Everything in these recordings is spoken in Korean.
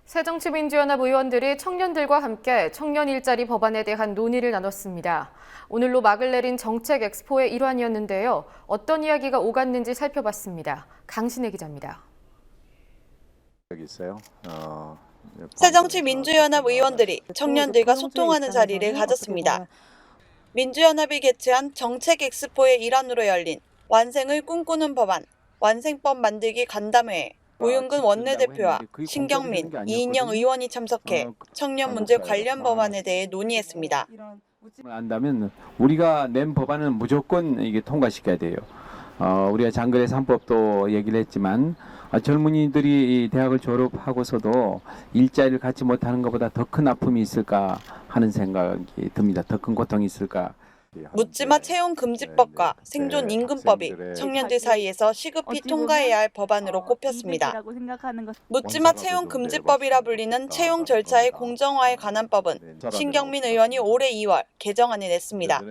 새정치민주연합 의원들이 청년들과 함께 청년 일자리 법안에 대한 논의를 나눴습니다. 오늘로 막을 내린 정책 엑스포의 일환이었는데요. 어떤 이야기가 오갔는지 살펴봤습니다. 강신혜 기자입니다. 여기 있어요. 새정치민주연합 의원들이 청년들과 소통하는 자리를 가졌습니다. 민주연합이 개최한 정책 엑스포의 일환으로 열린 완생을 꿈꾸는 법안, 완생법 만들기 간담회에 우윤근 원내대표와 신경민, 이인영 의원이 참석해 청년 문제 관련 법안에 대해 논의했습니다. 안다면 우리가 낸 법안은 무조건 이게 통과시켜야 돼요. 우리가 장거리 3법도 얘기를 했지만 젊은이들이 대학을 졸업하고서도 일자리를 갖지 못하는 것보다 더 큰 아픔이 있을까 하는 생각이 듭니다. 더 큰 고통이 있을까. 묻지마 채용금지법과 생존임금법이 청년들 사이에서 시급히 통과해야 할 법안으로 꼽혔습니다. 묻지마 채용금지법이라 불리는 채용 절차의 공정화에 관한 법은 신경민 의원이 올해 2월 개정안을 냈습니다.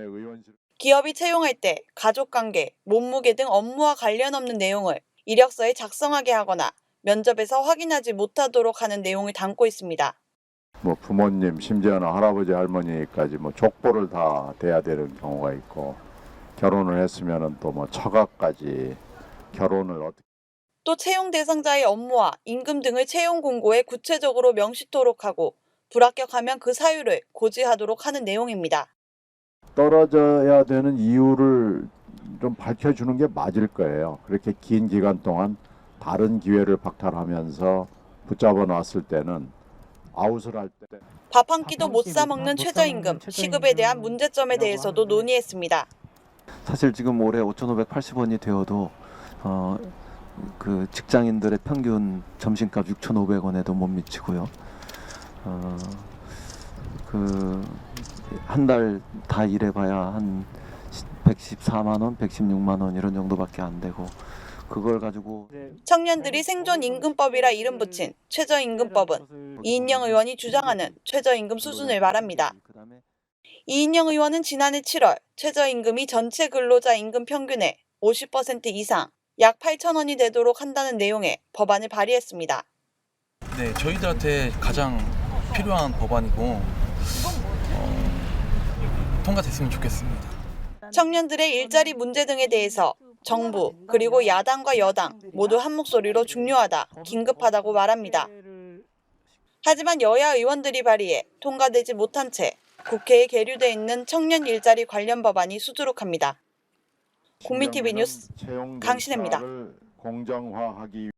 기업이 채용할 때 가족관계, 몸무게 등 업무와 관련 없는 내용을 이력서에 작성하게 하거나 면접에서 확인하지 못하도록 하는 내용을 담고 있습니다. 부모님, 심지어는 할아버지, 할머니까지 족보를 다 대야 되는 경우가 있고, 결혼을 했으면은 또 처가까지 결혼을 어떻게. 또 채용 대상자의 업무와 임금 등을 채용 공고에 구체적으로 명시토록 하고 불합격하면 그 사유를 고지하도록 하는 내용입니다. 떨어져야 되는 이유를 좀 밝혀주는 게 맞을 거예요. 그렇게 긴 기간 동안 다른 기회를 박탈하면서 붙잡아 놨을 때는 아웃을 할 때 밥 한 끼도 못 사 먹는 최저임금, 시급에 대한 문제점에 대해서도 논의했습니다. 사실 지금 올해 5,580원이 되어도 그 직장인들의 평균 점심값 6,500원에도 못 미치고요. 그 한 달 다 일해봐야 한 114만 원, 116만 원 이런 정도밖에 안 되고 그걸 가지고 청년들이 생존임금법이라 이름 붙인 최저임금법은 이인영 의원이 주장하는 최저임금 수준을 말합니다. 이인영 의원은 지난해 7월 최저임금이 전체 근로자 임금 평균의 50% 이상, 약 8,000원이 되도록 한다는 내용의 법안을 발의했습니다. 네, 저희들한테 가장 필요한 법안이고 통과됐으면 좋겠습니다. 청년들의 일자리 문제 등에 대해서 정부 그리고 야당과 여당 모두 한 목소리로 중요하다, 긴급하다고 말합니다. 하지만 여야 의원들이 발의해 통과되지 못한 채 국회에 계류돼 있는 청년 일자리 관련 법안이 수두룩합니다. 국민TV 뉴스 강신혜입니다. 공정화하기